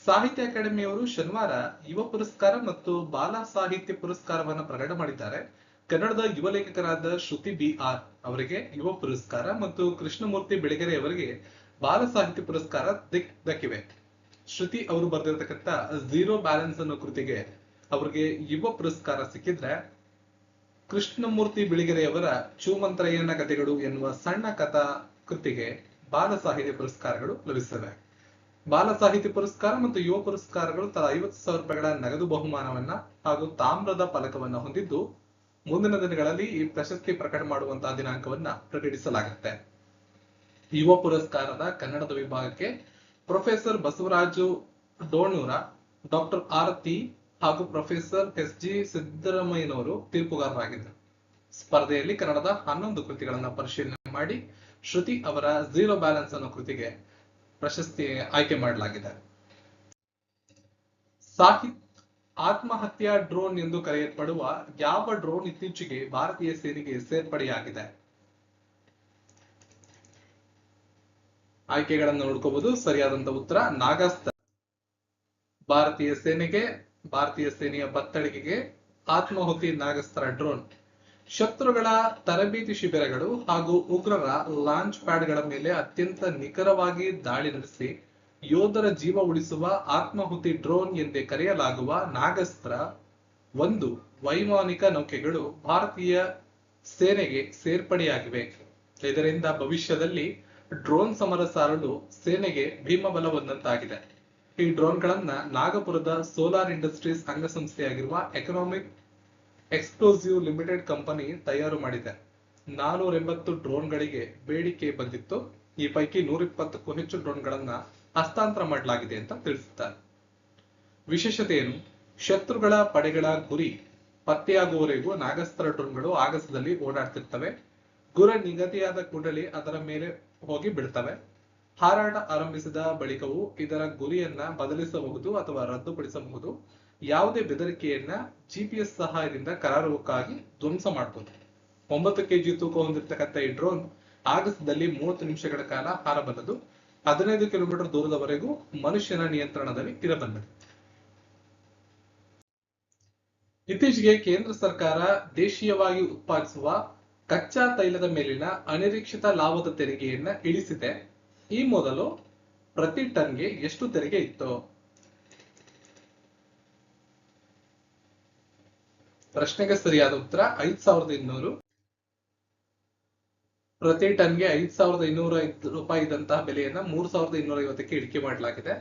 ಸಾಹಿತ್ಯ ಅಕಾಡೆಮಿಯವರು ಶನಿವಾರ ಯುವ ಪುರಸ್ಕಾರ ಮತ್ತು ಬಾಲ ಸಾಹಿತ್ಯ ಪುರಸ್ಕಾರವನ್ನು ಪ್ರಕಟ ಮಾಡಿದ್ದಾರೆ. ಕನ್ನಡದ ಯುವ ಲೇಖಕರಾದ ಶ್ರುತಿ BR ಅವರಿಗೆ ಯುವ ಪುರಸ್ಕಾರ ಮತ್ತು ಕೃಷ್ಣಮೂರ್ತಿ ಬೆಳಗೆರೆ ಅವರಿಗೆ ಬಾಲ ಸಾಹಿತ್ಯ ಪುರಸ್ಕಾರ ದಕ್ಕಿವೆ. ಶ್ರುತಿ ಅವರು ಬರೆದಿರತಕ್ಕಂತ ಝೀರೋ ಬ್ಯಾಲೆನ್ಸ್ ಅನ್ನೋ ಕೃತಿಗೆ ಅವರಿಗೆ ಯುವ ಪುರಸ್ಕಾರ ಸಿಕ್ಕಿದ್ರೆ, ಕೃಷ್ಣಮೂರ್ತಿ ಬಿಳಿಗೆರೆಯವರ ಚೂಮಂತ್ರಯ್ಯನ ಕಥೆಗಳು ಎನ್ನುವ ಸಣ್ಣ ಕಥಾ ಕೃತಿಗೆ ಬಾಲ ಸಾಹಿತ್ಯ ಪುರಸ್ಕಾರಗಳು ಲಭಿಸಿವೆ. ಬಾಲ ಸಾಹಿತ್ಯ ಪುರಸ್ಕಾರ ಮತ್ತು ಯುವ ಪುರಸ್ಕಾರಗಳು ತಲಾ 50,000 ರೂಪಾಯಿಗಳ ನಗದು ಬಹುಮಾನವನ್ನ ಹಾಗೂ ತಾಮ್ರದ ಫಲಕವನ್ನ ಹೊಂದಿದ್ದು, ಮುಂದಿನ ದಿನಗಳಲ್ಲಿ ಈ ಪ್ರಶಸ್ತಿ ಪ್ರಕಟ ಮಾಡುವಂತಹ ದಿನಾಂಕವನ್ನ ಪ್ರಕಟಿಸಲಾಗುತ್ತೆ. ಯುವ ಪುರಸ್ಕಾರದ ಕನ್ನಡದ ವಿಭಾಗಕ್ಕೆ ಪ್ರೊಫೆಸರ್ ಬಸವರಾಜು ಡೋಣೂರ, ಡಾಕ್ಟರ್ ಆರತಿ ಹಾಗೂ ಪ್ರೊಫೆಸರ್ SG ಸಿದ್ದರಾಮಯ್ಯನವರು ತೀರ್ಪುಗಾರರಾಗಿದ್ದರು. ಸ್ಪರ್ಧೆಯಲ್ಲಿ ಕನ್ನಡದ 11 ಕೃತಿಗಳನ್ನ ಪರಿಶೀಲನೆ ಮಾಡಿ ಶ್ರುತಿ ಅವರ ಝೀರೋ ಬ್ಯಾಲೆನ್ಸ್ ಅನ್ನೋ ಕೃತಿಗೆ ಪ್ರಶಸ್ತಿ ಆಯ್ಕೆ ಮಾಡಲಾಗಿದೆ. ಆತ್ಮಹತ್ಯಾ ಡ್ರೋನ್ ಎಂದು ಕರೆಯಲ್ಪಡುವ ಯಾವ ಡ್ರೋನ್ ಇತ್ತೀಚೆಗೆ ಭಾರತೀಯ ಸೇನೆಗೆ ಸೇರ್ಪಡೆಯಾಗಿದೆ? ಆಯ್ಕೆಗಳನ್ನು ನೋಡ್ಕೋಬಹುದು. ಸರಿಯಾದಂತ ಉತ್ತರ ನಾಗಾಸ್ತ್ರ. ಭಾರತೀಯ ಸೇನೆಯ ಬತ್ತಳಿಕೆಗೆ ಆತ್ಮಾಹುತಿ ನಾಗಾಸ್ತ್ರ ಡ್ರೋನ್. ಶತ್ರುಗಳ ತರಬೇತಿ ಶಿಬಿರಗಳು ಹಾಗೂ ಉಗ್ರರ ಲಾಂಚ್ ಪ್ಯಾಡ್ಗಳ ಮೇಲೆ ಅತ್ಯಂತ ನಿಖರವಾಗಿ ದಾಳಿ ನಡೆಸಿ ಯೋಧರ ಜೀವ ಉಳಿಸುವ ಆತ್ಮಾಹುತಿ ಡ್ರೋನ್ ಎಂದೇ ಕರೆಯಲಾಗುವ ನಾಗಾಸ್ತ್ರ 1 ವೈಮಾನಿಕ ನೌಕೆಗಳು ಭಾರತೀಯ ಸೇನೆಗೆ ಸೇರ್ಪಡೆಯಾಗಿವೆ. ಇದರಿಂದ ಭವಿಷ್ಯದಲ್ಲಿ ಡ್ರೋನ್ ಸಮರ ಸಾರಲು ಸೇನೆಗೆ ಭೀಮಬಲ ಬಂದಂತಾಗಿದೆ. ಈ ಡ್ರೋನ್ಗಳನ್ನ ನಾಗಪುರದ ಸೋಲಾರ್ ಇಂಡಸ್ಟ್ರೀಸ್ ಅಂಗಸಂಸ್ಥೆಯಾಗಿರುವ ಎಕನಾಮಿಕ್ ಎಕ್ಸ್ಪ್ಲೋಸಿವ್ ಲಿಮಿಟೆಡ್ ಕಂಪನಿ ತಯಾರು ಮಾಡಿದೆ. 480 ಡ್ರೋನ್ಗಳಿಗೆ ಬೇಡಿಕೆ ಬಂದಿತ್ತು. ಈ ಪೈಕಿ 120ಕ್ಕೂ ಹೆಚ್ಚು ಡ್ರೋನ್ಗಳನ್ನ ಹಸ್ತಾಂತರ ಮಾಡಲಾಗಿದೆ ಅಂತ ತಿಳಿಸುತ್ತಾರೆ. ವಿಶೇಷತೆ ಏನು? ಶತ್ರುಗಳ ಪಡೆಗಳ ಗುರಿ ಪತ್ತೆಯಾಗುವವರೆಗೂ ನಾಗಾಸ್ತ್ರ ಡ್ರೋನ್ಗಳು ಆಗಸದಲ್ಲಿ ಓಡಾಡ್ತಿರ್ತವೆ. ಗುರಿ ನಿಗದಿಯಾದ ಕೂಡಲೇ ಅದರ ಮೇಲೆ ಹೋಗಿ ಬಿಡ್ತವೆ. ಹಾರಾಟ ಆರಂಭಿಸಿದ ಬಳಿಕವೂ ಇದರ ಗುರಿಯನ್ನ ಬದಲಿಸಬಹುದು ಅಥವಾ ರದ್ದುಪಡಿಸಬಹುದು. ಯಾವುದೇ ಬೆದರಿಕೆಯನ್ನ GPS ಸಹಾಯದಿಂದ ಕರಾರುವಕ್ಕಾಗಿ ಧ್ವಂಸ ಮಾಡಬಹುದು. 9 kg ತೂಕ ಹೊಂದಿರತಕ್ಕಂಥ ಈ ಡ್ರೋನ್ ಆಗಸದಲ್ಲಿ 30 ನಿಮಿಷಗಳ ಕಾಲ ಹಾರಬಲ್ಲದು. 15 ಕಿಲೋಮೀಟರ್ ದೂರದವರೆಗೂ ಮನುಷ್ಯನ ನಿಯಂತ್ರಣದಲ್ಲಿ ಇರಬಲ್ಲದು. ಇತ್ತೀಚೆಗೆ ಕೇಂದ್ರ ಸರ್ಕಾರ ದೇಶೀಯವಾಗಿ ಉತ್ಪಾದಿಸುವ ಕಚ್ಚಾ ತೈಲದ ಮೇಲಿನ ಅನಿರೀಕ್ಷಿತ ಲಾಭದ ತೆರಿಗೆಯನ್ನ ಇಳಿಸಿದೆ. ಈ ಮೊದಲು ಪ್ರತಿ ಟನ್ಗೆ ಎಷ್ಟು ತೆರಿಗೆ ಇತ್ತು? ಪ್ರಶ್ನೆಗೆ ಸರಿಯಾದ ಉತ್ತರ 5,200. ಪ್ರತಿ ಟನ್ಗೆ 5,205 ರೂಪಾಯಿ ಇದ್ದಂತಹ ಬೆಲೆಯನ್ನ 3,250ಕ್ಕೆ ಇಳಿಕೆ ಮಾಡಲಾಗಿದೆ.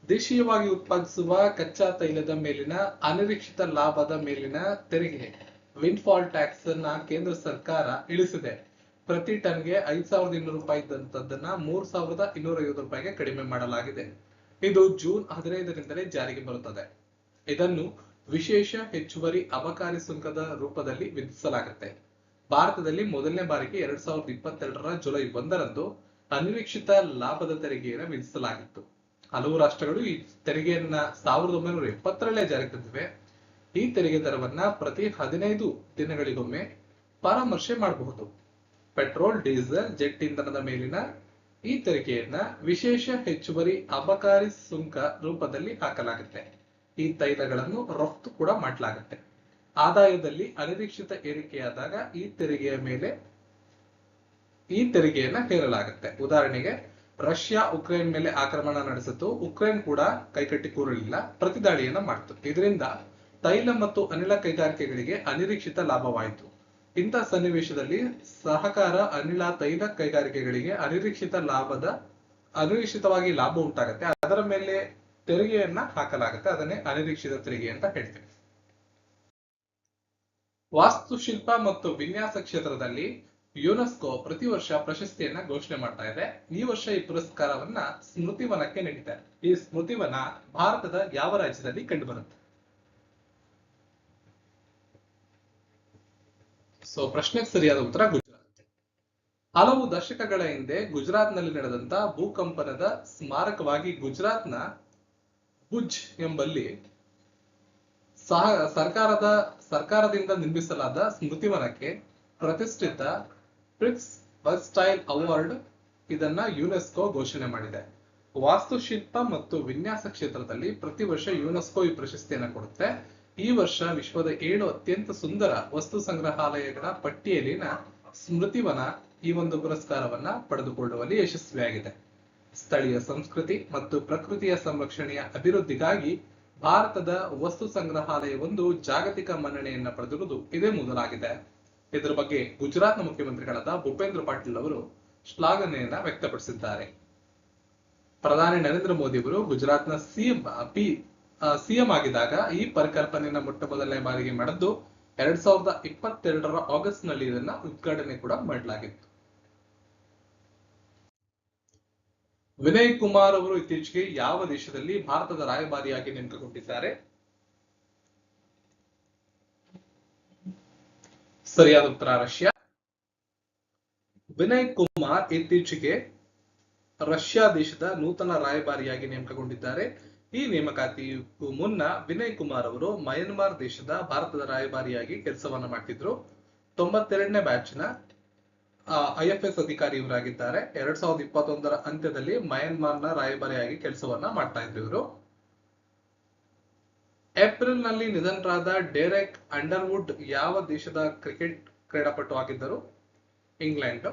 ದೇಶೀಯವಾಗಿ ಉತ್ಪಾದಿಸುವ ಕಚ್ಚಾ ತೈಲದ ಮೇಲಿನ ಅನಿರೀಕ್ಷಿತ ಲಾಭದ ಮೇಲಿನ ತೆರಿಗೆ ವಿಂಡ್ಫಾಲ್ ಟ್ಯಾಕ್ಸ್ ಅನ್ನ ಕೇಂದ್ರ ಸರ್ಕಾರ ಇಳಿಸಿದೆ. ಪ್ರತಿ ಟನ್ಗೆ 5,200 ರೂಪಾಯಿ ಇದ್ದಂತದ್ದನ್ನ 3,250 ರೂಪಾಯಿಗೆ ಕಡಿಮೆ ಮಾಡಲಾಗಿದೆ. ಇದು ಜೂನ್ 15ರಿಂದಲೇ ಜಾರಿಗೆ ಬರುತ್ತದೆ. ಇದನ್ನು ವಿಶೇಷ ಹೆಚ್ಚುವರಿ ಅಬಕಾರಿ ಸುಂಕದ ರೂಪದಲ್ಲಿ ವಿಧಿಸಲಾಗುತ್ತೆ. ಭಾರತದಲ್ಲಿ ಮೊದಲನೇ ಬಾರಿಗೆ 2022ರ ಜುಲೈ 1ರಂದು ಅನಿರೀಕ್ಷಿತ ಲಾಭದ ತೆರಿಗೆಯನ್ನು ವಿಧಿಸಲಾಗಿತ್ತು. ಹಲವು ರಾಷ್ಟ್ರಗಳು ಈ ತೆರಿಗೆಯನ್ನ 1970ರಲ್ಲೇ ಜಾರಿಗೆ ತಂದಿವೆ. ಈ ತೆರಿಗೆ ದರವನ್ನ ಪ್ರತಿ 15 ದಿನಗಳಿಗೊಮ್ಮೆ ಪರಾಮರ್ಶೆ ಮಾಡಬಹುದು. ಪೆಟ್ರೋಲ್, ಡೀಸೆಲ್, ಜೆಟ್ ಇಂಧನದ ಮೇಲಿನ ಈ ತೆರಿಗೆಯನ್ನ ವಿಶೇಷ ಹೆಚ್ಚುವರಿ ಅಬಕಾರಿ ಸುಂಕ ರೂಪದಲ್ಲಿ ಹಾಕಲಾಗುತ್ತೆ. ಈ ತೈಲಗಳನ್ನು ರಫ್ತು ಕೂಡ ಮಾಡಲಾಗುತ್ತೆ. ಆದಾಯದಲ್ಲಿ ಅನಿರೀಕ್ಷಿತ ಏರಿಕೆಯಾದಾಗ ಈ ತೆರಿಗೆಯನ್ನ ಹೇರಲಾಗುತ್ತೆ. ಉದಾಹರಣೆಗೆ, ರಷ್ಯಾ ಉಕ್ರೇನ್ ಮೇಲೆ ಆಕ್ರಮಣ ನಡೆಸಿತು. ಉಕ್ರೇನ್ ಕೂಡ ಕೈಕಟ್ಟಿ ಕೂರಲಿಲ್ಲ, ಪ್ರತಿದಾಳಿಯನ್ನ ಮಾಡಿತು. ಇದರಿಂದ ತೈಲ ಮತ್ತು ಅನಿಲ ಕೈಗಾರಿಕೆಗಳಿಗೆ ಅನಿರೀಕ್ಷಿತ ಲಾಭವಾಯಿತು. ಇಂಥ ಸನ್ನಿವೇಶದಲ್ಲಿ ಸಹಕಾರ ಅನಿಲ ತೈಲ ಕೈಗಾರಿಕೆಗಳಿಗೆ ಅನಿರೀಕ್ಷಿತವಾಗಿ ಲಾಭ ಉಂಟಾಗುತ್ತೆ. ಅದರ ಮೇಲೆ ತೆರಿಗೆಯನ್ನ ಹಾಕಲಾಗುತ್ತೆ. ಅದನ್ನೇ ಅನಿರೀಕ್ಷಿತ ತೆರಿಗೆ ಅಂತ ಹೇಳ್ತೀವಿ. ವಾಸ್ತುಶಿಲ್ಪ ಮತ್ತು ವಿನ್ಯಾಸ ಕ್ಷೇತ್ರದಲ್ಲಿ ಯುನೆಸ್ಕೋ ಪ್ರತಿ ವರ್ಷ ಪ್ರಶಸ್ತಿಯನ್ನ ಘೋಷಣೆ ಮಾಡ್ತಾ ಇದೆ. ಈ ವರ್ಷ ಈ ಪುರಸ್ಕಾರವನ್ನ ಸ್ಮೃತಿವನಕ್ಕೆ ನೀಡಿದೆ. ಈ ಸ್ಮೃತಿವನ ಭಾರತದ ಯಾವ ರಾಜ್ಯದಲ್ಲಿ ಕಂಡುಬರುತ್ತೆ? ಪ್ರಶ್ನೆಗೆ ಸರಿಯಾದ ಉತ್ತರ ಗುಜರಾತ್. ಹಲವು ದಶಕಗಳ ಹಿಂದೆ ಗುಜರಾತ್ನಲ್ಲಿ ನಡೆದಂತ ಭೂಕಂಪನದ ಸ್ಮಾರಕವಾಗಿ ಗುಜರಾತ್ನ ಭುಜ್ ಎಂಬಲ್ಲಿ ಸರ್ಕಾರದಿಂದ ನಿರ್ಮಿಸಲಾದ ಸ್ಮೃತಿವನಕ್ಕೆ ಪ್ರತಿಷ್ಠಿತ ಪ್ರಿಕ್ಸ್ ವರ್ಲ್ಡ್ ಸ್ಟೈಲ್ ಅವಾರ್ಡ್ ಇದನ್ನ ಯುನೆಸ್ಕೋ ಘೋಷಣೆ ಮಾಡಿದೆ. ವಾಸ್ತುಶಿಲ್ಪ ಮತ್ತು ವಿನ್ಯಾಸ ಕ್ಷೇತ್ರದಲ್ಲಿ ಪ್ರತಿ ವರ್ಷ ಯುನೆಸ್ಕೋ ಈ ಪ್ರಶಸ್ತಿಯನ್ನು ಕೊಡುತ್ತೆ. ಈ ವರ್ಷ ವಿಶ್ವದ 7 ಅತ್ಯಂತ ಸುಂದರ ವಸ್ತು ಸಂಗ್ರಹಾಲಯಗಳ ಪಟ್ಟಿಯಲ್ಲಿನ ಸ್ಮೃತಿವನ ಈ ಒಂದು ಪುರಸ್ಕಾರವನ್ನ ಪಡೆದುಕೊಳ್ಳುವಲ್ಲಿ ಯಶಸ್ವಿಯಾಗಿದೆ. ಸ್ಥಳೀಯ ಸಂಸ್ಕೃತಿ ಮತ್ತು ಪ್ರಕೃತಿಯ ಸಂರಕ್ಷಣೆಯ ಅಭಿವೃದ್ಧಿಗಾಗಿ ಭಾರತದ ವಸ್ತು ಸಂಗ್ರಹಾಲಯವೊಂದು ಜಾಗತಿಕ ಮನ್ನಣೆಯನ್ನ ಪಡೆದಿರುವುದು ಇದೇ ಮೊದಲಾಗಿದೆ. ಇದರ ಬಗ್ಗೆ ಗುಜರಾತ್ನ ಮುಖ್ಯಮಂತ್ರಿಗಳಾದ ಭೂಪೇಂದ್ರ ಪಾಟೀಲ್ ಅವರು ಶ್ಲಾಘನೆಯನ್ನ ವ್ಯಕ್ತಪಡಿಸಿದ್ದಾರೆ. ಪ್ರಧಾನಿ ನರೇಂದ್ರ ಮೋದಿ ಅವರು ಗುಜರಾತ್ನ ಸಿಎಂ ಆಗಿದಾಗ ಈ ಪರಿಕಲ್ಪನೆಯನ್ನ ಮೊಟ್ಟ ಮೊದಲನೇ ಬಾರಿಗೆ ಮಾಡಿದ್ದು 2022ರ ಆಗಸ್ಟ್ ನಲ್ಲಿ ಇದನ್ನ ಉದ್ಘಾಟನೆ ಕೂಡ ಮಾಡಲಾಗಿತ್ತು. ವಿನಯ್ ಕುಮಾರ್ ಅವರು ಇತ್ತೀಚೆಗೆ ಯಾವ ದೇಶದಲ್ಲಿ ಭಾರತದ ರಾಯಭಾರಿಯಾಗಿ ನೇಮಕಗೊಂಡಿದ್ದಾರೆ? ಸರಿಯಾದ ಉತ್ತರ ರಷ್ಯಾ. ವಿನಯ್ ಕುಮಾರ್ ಇತ್ತೀಚೆಗೆ ರಷ್ಯಾ ದೇಶದ ನೂತನ ರಾಯಭಾರಿಯಾಗಿ ನೇಮಕಗೊಂಡಿದ್ದಾರೆ. ಈ ನೇಮಕಾತಿಗೂ ಮುನ್ನ ವಿನಯ್ ಕುಮಾರ್ ಅವರು ಮಯನ್ಮಾರ್ ದೇಶದ ಭಾರತದ ರಾಯಭಾರಿಯಾಗಿ ಕೆಲಸವನ್ನ ಮಾಡ್ತಿದ್ರು. 92ನೇ ಬ್ಯಾಚ್ನ IFS ಅಧಿಕಾರಿ ಇವರಾಗಿದ್ದಾರೆ. 2021ರ ಅಂತ್ಯದಲ್ಲಿ ಮಯನ್ಮಾರ್ನ ರಾಯಭಾರಿಯಾಗಿ ಕೆಲಸವನ್ನ ಮಾಡ್ತಾ ಇದ್ರು ಇವರು. ಏಪ್ರಿಲ್ ನಲ್ಲಿ ನಿಧನರಾದ ಡೆರೆಕ್ ಅಂಡರ್ವುಡ್ ಯಾವ ದೇಶದ ಕ್ರಿಕೆಟ್ ಕ್ರೀಡಾಪಟು ಆಗಿದ್ದರು? ಇಂಗ್ಲೆಂಡ್.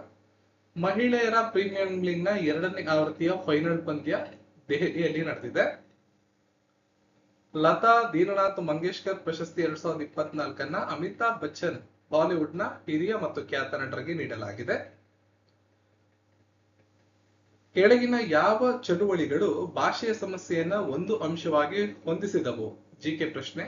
ಮಹಿಳೆಯರ ಪ್ರೀಮಿಯರ್ ಲೀಗ್ ನ 2ನೇ ಆವೃತ್ತಿಯ ಫೈನಲ್ ಪಂದ್ಯ ದೆಹಲಿಯಲ್ಲಿ ನಡೆದಿದೆ. ಲತಾ ದೀನನಾಥ್ ಮಂಗೇಶ್ಕರ್ ಪ್ರಶಸ್ತಿ 2024ನ್ನ ಅಮಿತಾಬ್ ಬಚ್ಚನ್ ಬಾಲಿವುಡ್ ನ ಹಿರಿಯ ಮತ್ತು ಖ್ಯಾತ ನಟರಿಗೆ ನೀಡಲಾಗಿದೆ. ಕೆಳಗಿನ ಯಾವ ಚಳುವಳಿಗಳು ಭಾಷೆಯ ಸಮಸ್ಯೆಯನ್ನ ಒಂದು ಅಂಶವಾಗಿ ಹೊಂದಿಸಿದವು? ಜಿಕೆ ಪ್ರಶ್ನೆ.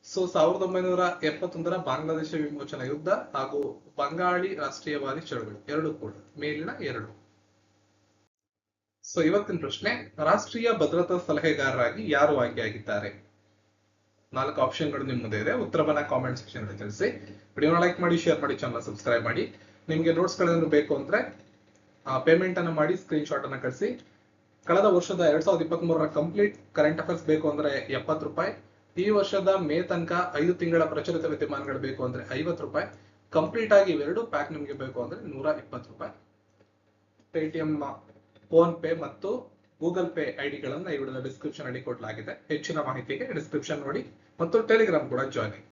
1971ರ ಬಾಂಗ್ಲಾದೇಶ ವಿಮೋಚನಾ ಯುದ್ಧ ಹಾಗೂ ಬಂಗಾಳಿ ರಾಷ್ಟ್ರೀಯವಾದಿ ಚಳುವಳಿ ಎರಡು ಕೂಡ ಮೇಲಿನ ಎರಡು. ಇವತ್ತಿನ ಪ್ರಶ್ನೆ, ರಾಷ್ಟ್ರೀಯ ಭದ್ರತಾ ಸಲಹೆಗಾರರಾಗಿ ಯಾರು ಆಯ್ಕೆಯಾಗಿದ್ದಾರೆ? 4 ಆಪ್ಷನ್ಗಳು ನಿಮ್ಮ ಮುಂದೆ ಇದೆ. ಉತ್ತರವನ್ನ ಕಾಮೆಂಟ್ ಸೆಕ್ಷನ್ ಅಲ್ಲಿ ತಿಳಿಸಿ. ವಿಡಿಯೋನ ಲೈಕ್ ಮಾಡಿ, ಶೇರ್ ಮಾಡಿ, ಚಾನಲ್ ಸಬ್ಸ್ಕ್ರೈಬ್ ಮಾಡಿ. ನಿಮ್ಗೆ ನೋಟ್ಸ್ ಗಳನ್ನು ಬೇಕು ಅಂದ್ರೆ ಪೇಮೆಂಟ್ ಅನ್ನು ಮಾಡಿ ಸ್ಕ್ರೀನ್ ಶಾಟ್ ಅನ್ನ ಕಳಿಸಿ. ಕಳೆದ ವರ್ಷದ 2023ರ ಕಂಪ್ಲೀಟ್ ಕರೆಂಟ್ ಅಫೇರ್ಸ್ ಬೇಕು ಅಂದ್ರೆ 70 ರೂಪಾಯಿ. ಈ ವರ್ಷದ ಮೇ ತನಕ 5 ತಿಂಗಳ ಪ್ರಚಲಿತ ವಿದ್ಯಮಾನಗಳು ಬೇಕು ಅಂದ್ರೆ 50 ರೂಪಾಯಿ. ಕಂಪ್ಲೀಟ್ ಆಗಿ ಇವೆರಡು ಪ್ಯಾಕ್ ನಿಮ್ಗೆ ಬೇಕು ಅಂದ್ರೆ 120 ರೂಪಾಯಿ. ಪೇಟಿಎಂ, ಫೋನ್ ಪೇ ಮತ್ತು ಗೂಗಲ್ ಪೇ ಐಡಿಗಳನ್ನ ಈ ವಿಡಿಯೋದ ಡಿಸ್ಕ್ರಿಪ್ಷನ್ ಅಲ್ಲಿ ಕೊಡಲಾಗಿದೆ. ಹೆಚ್ಚಿನ ಮಾಹಿತಿಗೆ ಡಿಸ್ಕ್ರಿಪ್ಷನ್ ನೋಡಿ ಮತ್ತು ಟೆಲಿಗ್ರಾಮ್ ಕೂಡ ಜಾಯ್ನ್ ಆಗಿ.